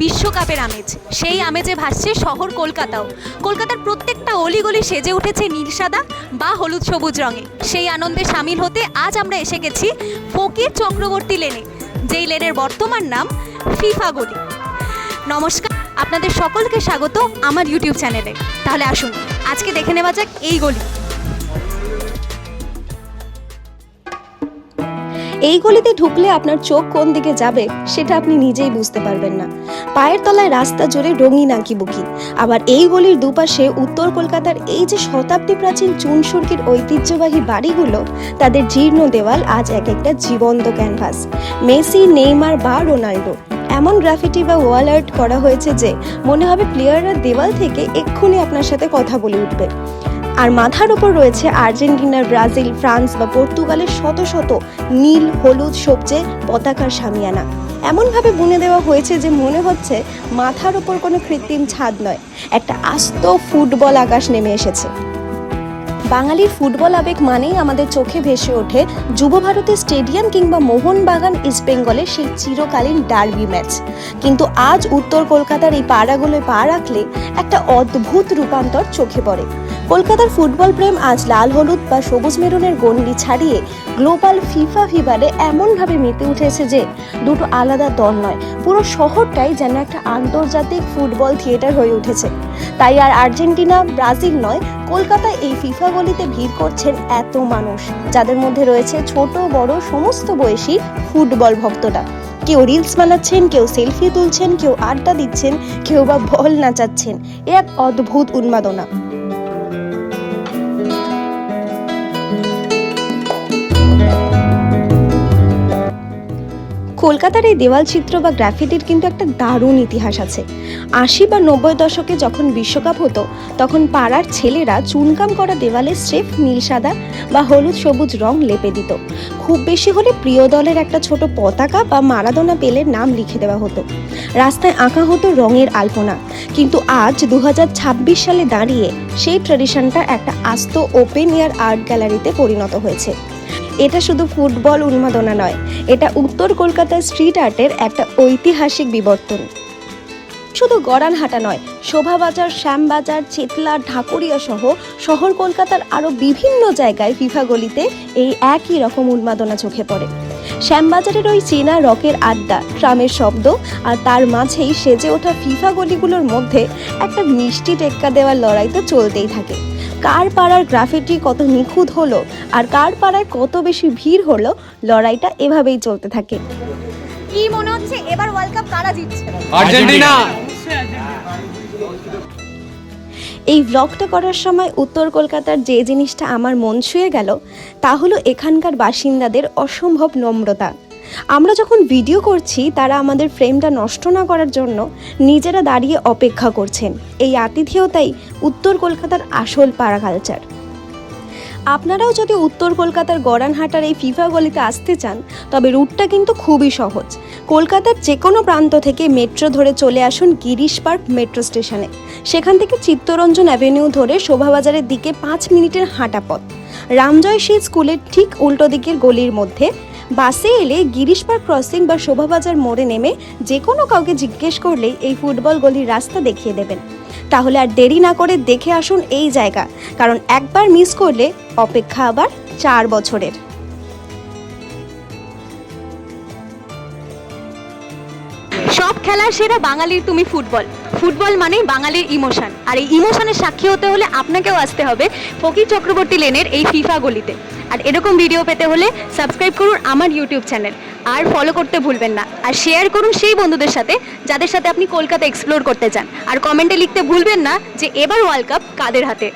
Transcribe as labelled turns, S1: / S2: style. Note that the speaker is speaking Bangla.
S1: বিশ্বকাপের আমেজ, সেই আমেজে ভাসছে শহর কলকাতাও। কলকাতার প্রত্যেকটা অলিগলি সেজে উঠেছে নীল সাদা বা হলুদ সবুজ রঙে। সেই আনন্দে সামিল হতে আজ আমরা এসে গেছি ফকির চক্রবর্তী লেনে, যেই লেনের বর্তমান নাম ফিফা গলি। নমস্কার, আপনাদের সকলকে স্বাগত আমার ইউটিউব চ্যানেলে। তাহলে আসুন আজকে দেখে নেওয়া যাক এই গলি।
S2: এই গলিতে ঢুকলে আপনার চোখ কোন দিকে যাবে সেটা আপনি নিজেই বুঝতে পারবেন না। পায়ের তলায় রাস্তা জুড়ে রঙিন আঁকিবুকি, আবার এই গলির দুপাশে উত্তর কলকাতার এই যে শতাব্দী প্রাচীন চুনসুরকির ঐতিহ্যবাহী বাড়িগুলো, তাদের জীর্ণ দেওয়াল আজ এক একটা জীবন্ত ক্যানভাস। মেসি, নেইমার বা রোনাল্ডো এমন গ্রাফিটি বা ওয়াল আর্ট করা হয়েছে যে মনে হবে প্লেয়াররা দেওয়াল থেকে এক্ষুনি আপনার সাথে কথা বলে উঠবে। আর মাথার ওপর রয়েছে আর্জেন্টিনার, ব্রাজিল, ফ্রান্স বা পর্তুগালের শত শত নীল হলুদ সবজে পতাকার শামিয়ানা। এমনভাবে বুনে দেওয়া হয়েছে যে মনে হচ্ছে মাথার ওপর কোনো কৃত্রিম ছাদ নয়, একটা আস্ত ফুটবল আকাশ নেমে এসেছে। বাঙালির ফুটবল আবেগ মানেই আমাদের চোখে ভেসে ওঠে যুব ভারতী স্টেডিয়াম কিংবা মোহনবাগান ইস্টবেঙ্গলের সেই চিরকালীন ডার্বি ম্যাচ। কিন্তু আজ উত্তর কলকাতার এই পাড়াগুলোয় পা রাখলে একটা অদ্ভুত রূপান্তর চোখে পড়ে। কলকাতার ফুটবল প্রেম আজ লাল হলুদ বা সবুজ মেরুনের গণ্ডি ছাড়িয়ে গ্লোবাল ফিফা ফিভারে এমনভাবে মেতে উঠেছে যে দুটো আলাদা দল নয়, পুরো শহরটাই যেন একটা আন্তর্জাতিক ফুটবল থিয়েটার হয়ে উঠেছে। তাই আর আর্জেন্টিনা, ব্রাজিল নয়, কলকাতায় এই ফিফা গলিতে ভিড় করছেন এত মানুষ, যাদের মধ্যে রয়েছে ছোট বড় সমস্ত বয়সী ফুটবল ভক্তরা। কেউ রিলস বানাচ্ছেন, কেউ সেলফি তুলছেন, কেউ আড্ডা দিচ্ছেন, কেউ বা বল নাচাচ্ছেন। এ এক অদ্ভুত উন্মাদনা। কলকাতার এই দেওয়াল চিত্র বা গ্রাফিটির কিন্তু একটা দারুণ ইতিহাস আছে। 80 বা 90 দশকে যখন বিশ্বকাপ হতো, তখন পাড়ার ছেলেরা চুনকাম করা দেওয়ালে স্রেফ নীল সাদা বা হলুদ সবুজ রং লেপে দিত। খুব বেশি হলে প্রিয় দলের একটা ছোট পতাকা বা মারাদোনা পেলের নাম লিখে দেওয়া হতো। রাস্তায় আঁকা হতো রঙের আলপনা। কিন্তু আজ 2026 সালে দাঁড়িয়ে সেই ট্র্যাডিশনটা একটা আস্ত ওপেন এয়ার আর্ট গ্যালারিতে পরিণত হয়েছে। এটা শুধু ফুটবল উন্মাদনা নয়, এটা উত্তর কলকাতার স্ট্রিট আর্টের একটা ঐতিহাসিক বিবর্তন। শুধু গড়ানহাটা নয়, শোভাবাজার, শ্যামবাজার, চেতলা, ঢাকুরিয়া সহ শহর কলকাতার আরও বিভিন্ন জায়গায় ফিফা গলিতে এই একই রকম উন্মাদনা চোখে পড়ে। শ্যামবাজারের ওই চেনা রকের আড্ডা, ট্রামের শব্দ, আর তার মাঝেই সেজে ওঠা ফিফা গলিগুলোর মধ্যে একটা মিষ্টি টেক্কা দেওয়ার লড়াই তো চলতেই থাকে। কার পাড়ার গ্রাফিটি কত নিখুঁত হলো আর কার পাড়ায় কত বেশি ভিড় হলো, লড়াইটা এভাবেই চলতে থাকে।
S1: কি মনে হচ্ছে এবার ওয়ার্ল্ড কাপ কারা জিতছে?
S3: আর্জেন্টিনা।
S2: এই ব্লগটা করার সময় উত্তর কলকাতার যে জিনিসটা আমার মন ছুঁয়ে গেল তা হলো এখানকার বাসিন্দাদের অসম্ভব নম্রতা। আমরা যখন ভিডিও করছি, তারা আমাদের ফ্রেমটা নষ্ট না করার জন্য নিজেরা দাঁড়িয়ে অপেক্ষা করছেন। এই আতিথেয়তাই উত্তর কলকাতার আসল পাড়া কালচার। আপনারাও যদি উত্তর কলকাতার গড়ানহাটার এই ফিফা গলিতে আসতে চান, তবে রুটটা কিন্তু খুবই সহজ। কলকাতার যে কোনো প্রান্ত থেকে মেট্রো ধরে চলে আসুন গিরিশ পার্ক মেট্রো স্টেশনে। সেখান থেকে চিত্তরঞ্জন অ্যাভিনিউ ধরে শোভাবাজারের দিকে 5 মিনিটের হাঁটা পথ। রামজয় শীল স্কুলের ঠিক উল্টো দিকের গলির মধ্যে বাসে এলে গিরিশ পার্ক ক্রসিং বা শোভাবাজার মোড়ে নেমে যে কোনো কাউকে জিজ্ঞেস করলেই এই ফুটবল গলির রাস্তা দেখিয়ে দেবেন। তাহলে আর দেরি না করে দেখে আসুন এই জায়গা, কারণ একবার মিস করলে অপেক্ষা আবার 4 বছরের।
S1: সব খেলার সেরা বাঙালির তুমি ফুটবল। ফুটবল মানেই বাঙালির ইমোশন, আর এই ইমোশনের সাক্ষী হতে হলে আপনাকেও আসতে হবে ফকির চক্রবর্তী লেনের এই ফিফা গলিতে। আর এরকম ভিডিও পেতে হলে সাবস্ক্রাইব করুন আমার ইউটিউব চ্যানেল, আর ফলো করতে ভুলবেন না। আর শেয়ার করুন সেই বন্ধুদের সাথে যাদের সাথে আপনি কলকাতা এক্সপ্লোর করতে চান। আর কমেন্টে লিখতে ভুলবেন না যে এবার ওয়ার্ল্ড কাপ কাদের হাতে।